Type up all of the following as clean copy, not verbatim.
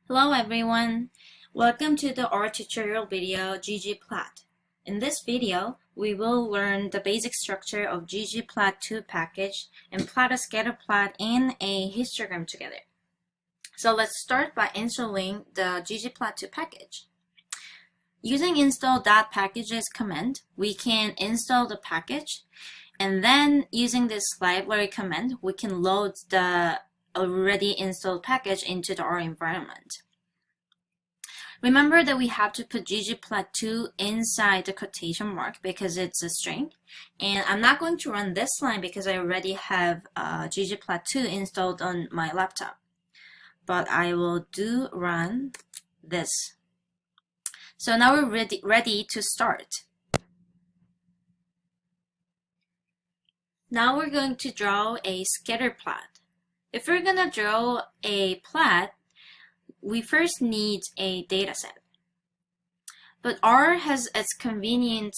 Hello everyone, welcome to the art tutorial video ggplot. In this video, we will learn the basic structure of ggplot2 package and plot a scatter plot and a histogram together. So let's start by installing the ggplot2 package. Using install.packages command, we can install the package, and then using this library command, we can load the already installed package into our environment. Remember that we have to put ggplot2 inside the quotation mark because it's a string. And I'm not going to run this line because I already have ggplot2 installed on my laptop. But I will run this. So now we're ready to start. Now we're going to draw a scatter plot. If we're going to draw a plot, we first need a dataset. But R has its convenient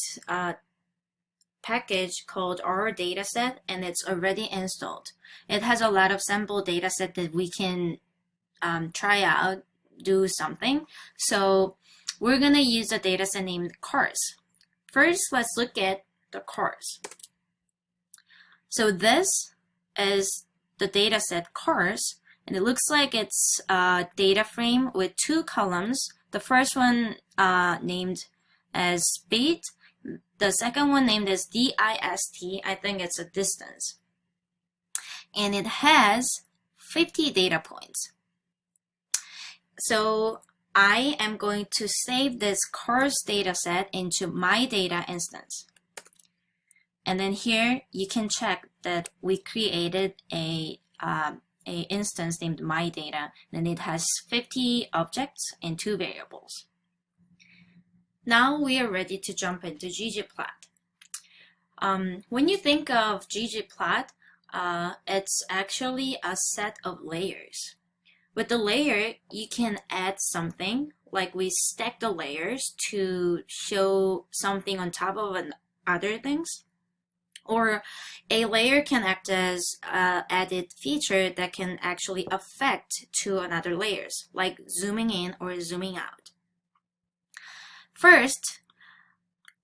package called R dataset, and it's already installed. It has a lot of sample dataset that we can try out, do something. So we're going to use a dataset named cars. First, let's look at the cars. So this is the dataset cars, and it looks like it's a data frame with two columns. The first one named as speed, the second one named as dist, I think it's a distance. And it has 50 data points. So I am going to save this cars dataset into my data instance. And then here you can check that we created a instance named myData, and it has 50 objects and 2 variables. Now we are ready to jump into ggplot. When you think of ggplot, it's actually a set of layers. With the layer, you can add something, like we stack the layers to show something on top of other things. Or a layer can act as an added feature that can actually affect to another layers, like zooming in or zooming out. First,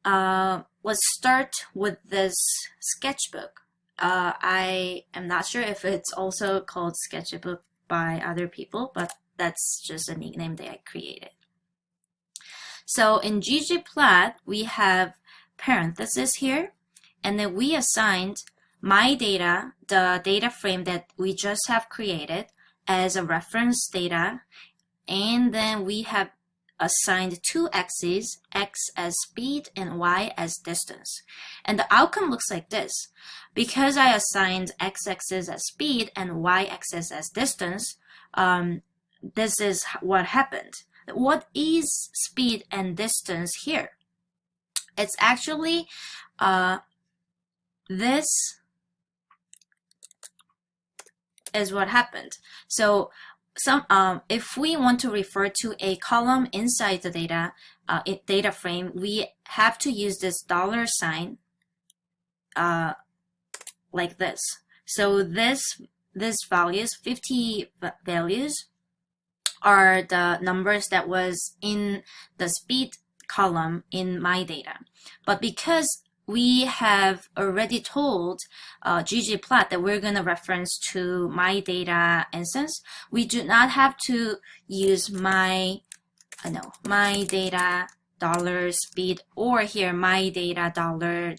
let's start with this sketchbook. I am not sure if it's also called sketchbook by other people, but that's just a nickname that I created. So in ggplot, we have parentheses here. And then we assigned my data, the data frame that we just have created, as a reference data. And then we have assigned two x's, x as speed and y as distance. And the outcome looks like this. Because I assigned x-axis as speed and y-axis as distance, this is what happened. What is speed and distance here? It's actually this is what happened. So if we want to refer to a column inside the data frame, we have to use this $sign like this. So this values, 50 values, are the numbers that was in the speed column in my data. But because we have already told ggplot that we're going to reference to my data instance, we do not have to use my data $speed or here my data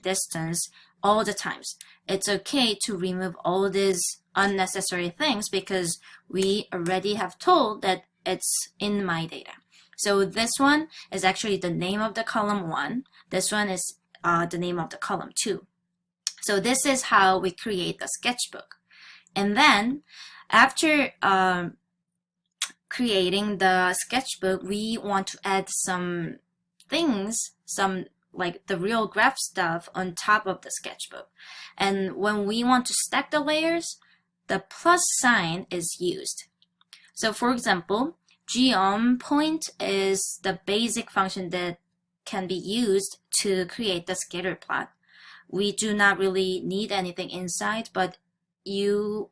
$distance all the times. It's okay to remove all these unnecessary things because we already have told that it's in my data. So this one is actually the name of the column 1. This one is the name of the column 2. So this is how we create the sketchbook. And then after creating the sketchbook, we want to add some things, some like the real graph stuff on top of the sketchbook. And when we want to stack the layers, the plus sign is used. So for example, geom_point is the basic function that can be used to create the scatter plot. We do not really need anything inside, but you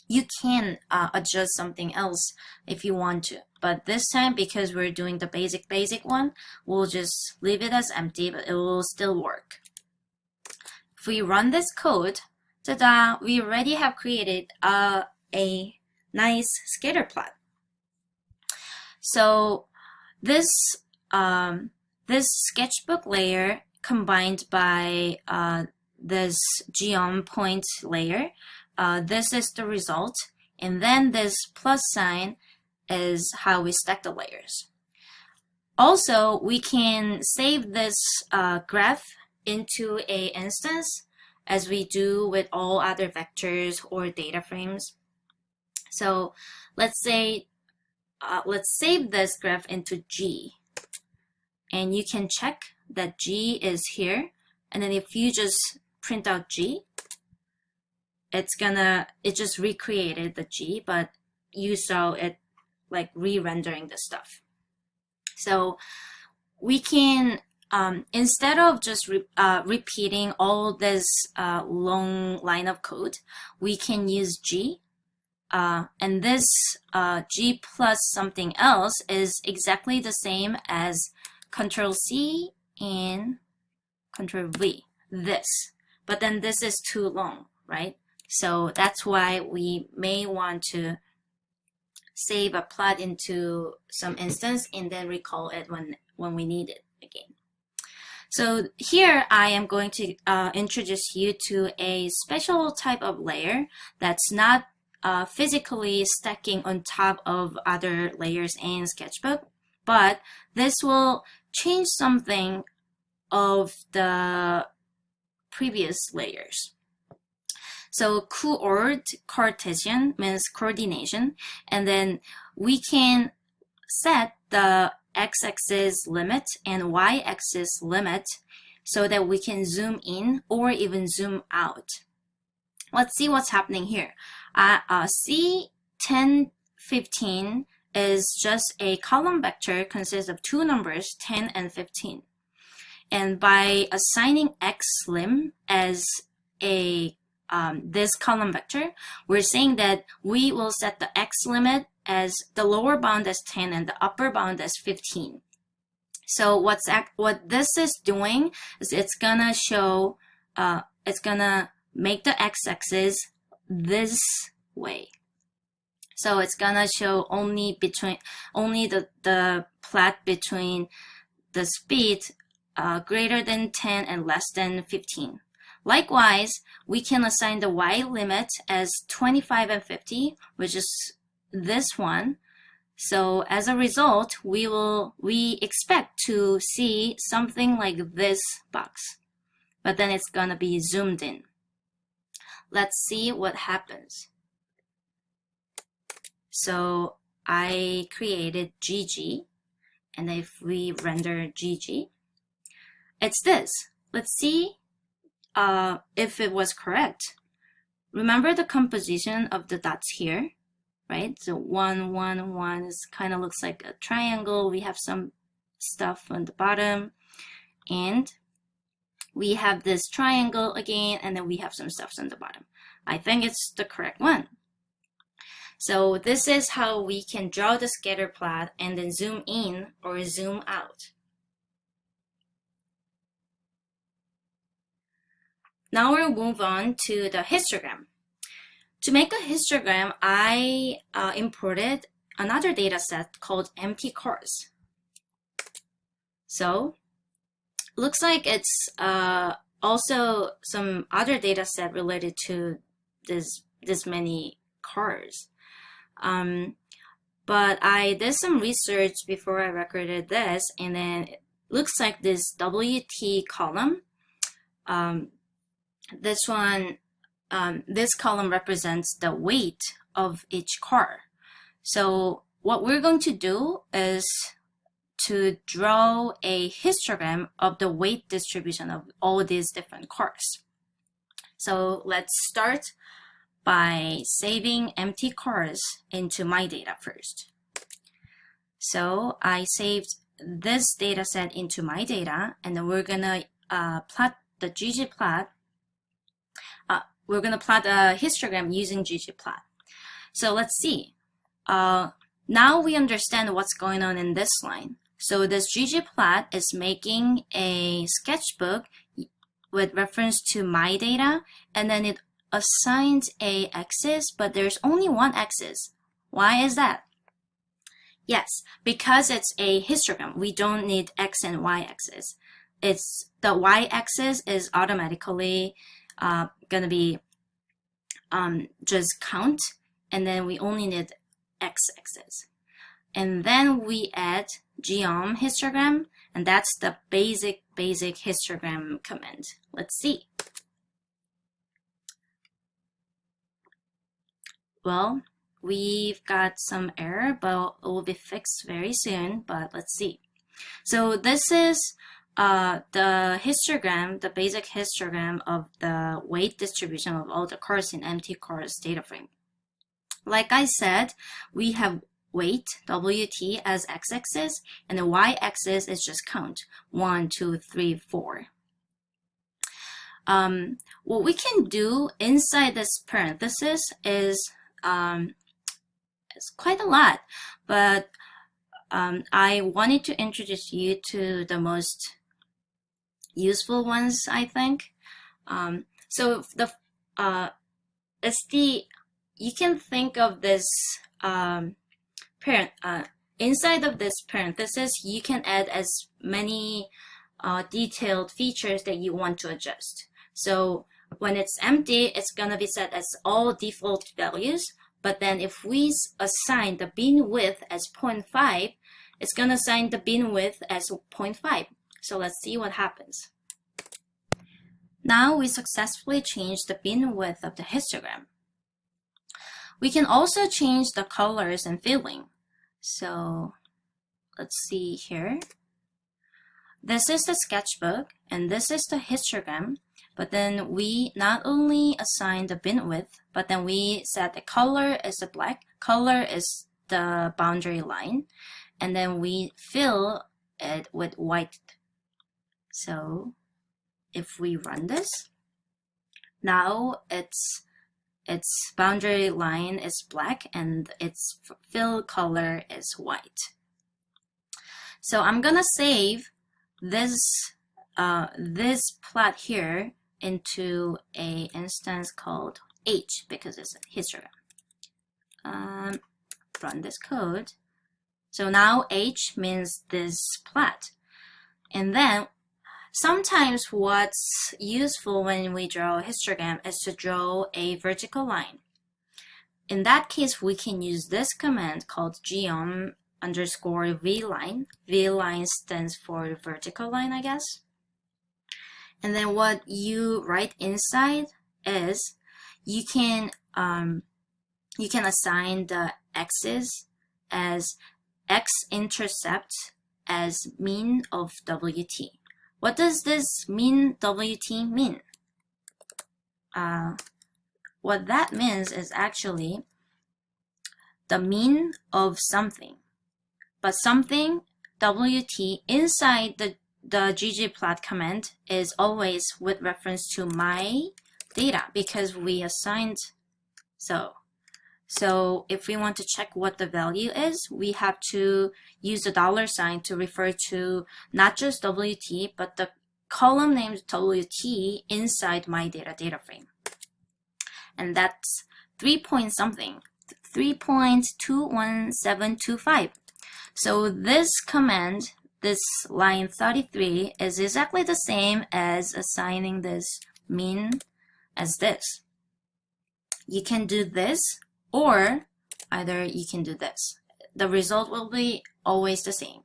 You can adjust something else if you want to. But this time, because we're doing the basic one, we'll just leave it as empty, but it will still work. If we run this code, ta-da, we already have created a nice scatter plot. So this this sketchbook layer combined by this geom point layer, this is the result, and then this plus sign is how we stack the layers. Also, we can save this graph into a instance as we do with all other vectors or data frames. So let's say let's save this graph into G, and you can check that G is here, and then if you just print out G, it just recreated the G, but you saw it like re-rendering the stuff. So we can instead of just repeating all this long line of code, we can use G. And this G plus something else is exactly the same as Control C and Control V, this. But then this is too long, right? So that's why we may want to save a plot into some instance and then recall it when we need it again. So here I am going to introduce you to a special type of layer that's not physically stacking on top of other layers in Sketchbook, but this will change something of the previous layers. So coord, Cartesian, means coordination, and then we can set the x-axis limit and y-axis limit so that we can zoom in or even zoom out. Let's see what's happening here. C1015 is just a column vector consists of two numbers, 10 and 15. And by assigning xlim as a this column vector, we're saying that we will set the x limit as the lower bound as 10 and the upper bound as 15. So what this is doing is it's gonna show, it's gonna make the x-axis this way. So it's gonna show only the plot between the speed greater than 10 and less than 15. Likewise, we can assign the y limit as 25 and 50, which is this one. So as a result, we expect to see something like this box, but then it's gonna be zoomed in. Let's see what happens. So I created GG, and if we render GG, it's this. Let's see if it was correct. Remember the composition of the dots here, right? So 1, 1, 1 is kind of looks like a triangle. We have some stuff on the bottom, and we have this triangle again, and then we have some stuff on the bottom. I think it's the correct one. So this is how we can draw the scatter plot and then zoom in or zoom out. Now we'll move on to the histogram. To make a histogram, I imported another data set called empty cars. So looks like it's also some other data set related to this many cars. But I did some research before I recorded this, and then it looks like this WT column. This column represents the weight of each car. So what we're going to do is to draw a histogram of the weight distribution of all these different cars. So let's start by saving empty cars into my data first. So I saved this data set into my data, and then we're gonna plot the ggplot. We're gonna plot a histogram using ggplot. So let's see. Now we understand what's going on in this line. So this ggplot is making a sketchbook with reference to my data, and then it assigns a axis, but there's only one axis. Why is that? Yes, because it's a histogram. We don't need x and y axis. It's the y axis is automatically gonna be just count, and then we only need x axis. And then we add geom histogram, and that's the basic histogram command. Let's see. Well, we've got some error, but it will be fixed very soon, but let's see. So this is the histogram, the basic histogram of the weight distribution of all the cars in MITx data frame. Like I said, we have weight, WT, as x-axis, and the y-axis is just count, 1, 2, 3, 4. What we can do inside this parenthesis is it's quite a lot, but I wanted to introduce you to the most useful ones, I think. So the you can think of this inside of this parenthesis, you can add as many detailed features that you want to adjust. So when it's empty, it's gonna be set as all default values. But then if we assign the bin width as 0.5, it's gonna assign the bin width as 0.5. So let's see what happens. Now we successfully changed the bin width of the histogram. We can also change the colors and filling. So let's see here. This is the sketchbook and this is the histogram. But then we not only assign the bin width, but then we set the color as a black, color is the boundary line, and then we fill it with white. So if we run this, now its boundary line is black and its fill color is white. So I'm gonna save this plot here into a instance called H because it's a histogram. Run this code. So now H means this plot. And then sometimes what's useful when we draw a histogram is to draw a vertical line. In that case, we can use this command called geom_vline. vline stands for vertical line, I guess. And then what you write inside is you can assign the x's as x-intercept as mean of WT. What does this mean WT mean? What that means is actually the mean of something. But something, WT, inside the ggplot command is always with reference to my data because we assigned so if we want to check what the value is, we have to use the $ to refer to not just WT, but the column named WT inside my data frame. And that's 3.21725. So this command, this line 33, is exactly the same as assigning this mean as this. You can do this, or either you can do this. The result will be always the same.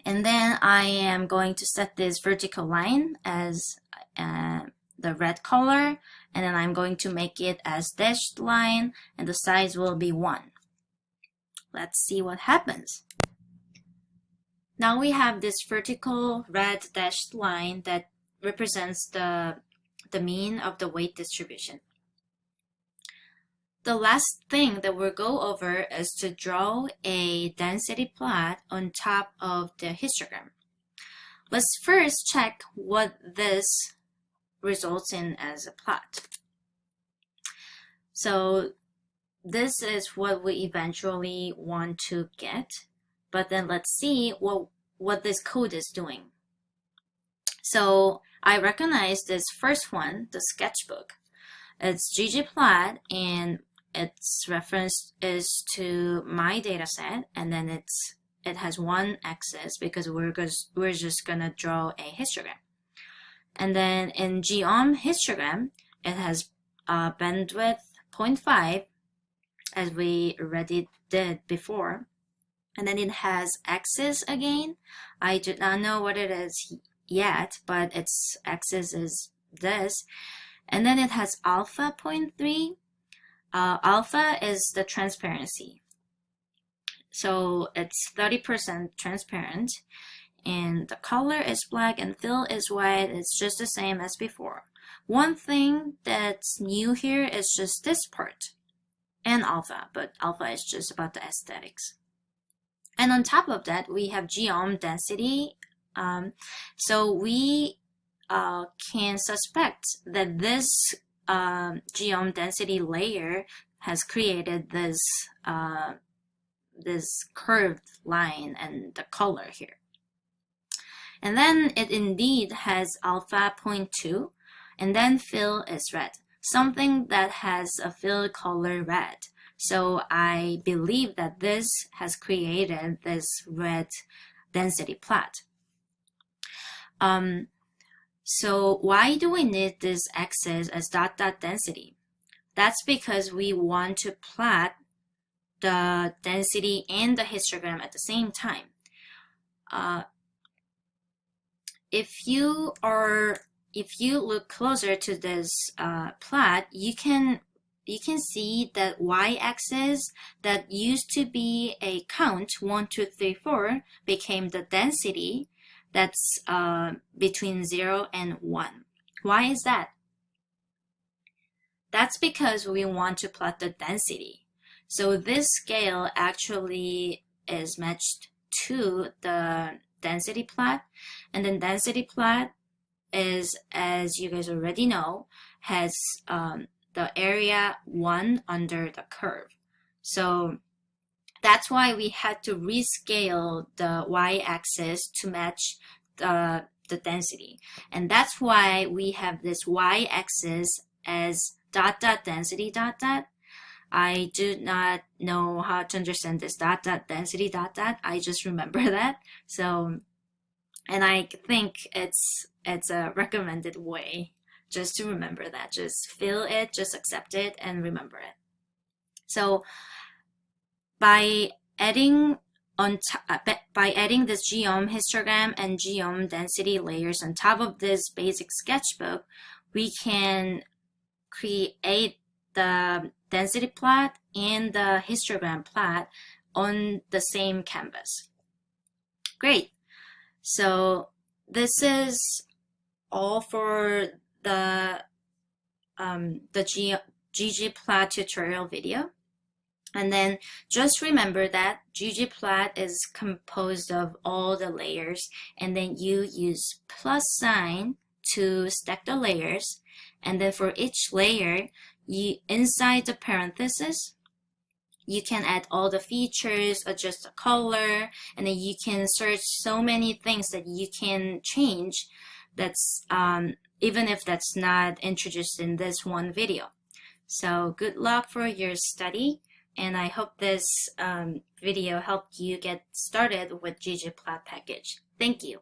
And then I am going to set this vertical line as the red color, and then I'm going to make it as dashed line, and the size will be 1. Let's see what happens. Now we have this vertical red dashed line that represents the mean of the weight distribution. The last thing that we'll go over is to draw a density plot on top of the histogram. Let's first check what this results in as a plot. So this is what we eventually want to get. But then let's see what this code is doing. So I recognize this first one, the sketchbook. It's ggplot, and its reference is to my data set, and then it has one axis because we're just gonna draw a histogram. And then in geom histogram, it has bandwidth 0.5, as we already did before. And then it has axis again. I do not know what it is yet, but its axis is this. And then it has alpha 0.3. Alpha is the transparency. So it's 30% transparent. And the color is black and fill is white. It's just the same as before. One thing that's new here is just this part and alpha, but alpha is just about the aesthetics. And on top of that, we have geom density. So we can suspect that this geom density layer has created this this curved line and the color here. And then it indeed has alpha 0.2, and then fill is red, something that has a fill color red. So I believe that this has created this red density plot. So why do we need this axis as dot density? That's because we want to plot the density and the histogram at the same time. If you look closer to this plot, you can see that y-axis that used to be a count 1, 2, 3, 4 became the density that's between 0 and 1. Why is that? That's because we want to plot the density. So this scale actually is matched to the density plot, and then density plot is, as you guys already know, has the area 1 under the curve. So that's why we had to rescale the y-axis to match the density. And that's why we have this y-axis as dot density dot dot. I do not know how to understand this dot density dot dot. I just remember that. So, and I think it's a recommended way just to remember that. Just feel it, just accept it, and remember it. So by adding this geom histogram and geom density layers on top of this basic sketchbook, we can create the density plot and the histogram plot on the same canvas. Great. So this is all for the ggplot tutorial video. And then just remember that ggplot is composed of all the layers, and then you use plus sign to stack the layers. And then for each layer, inside the parenthesis, you can add all the features, adjust the color, and then you can search so many things that you can change. That's even if that's not introduced in this one video. So good luck for your study, and I hope this video helped you get started with ggplot package. Thank you.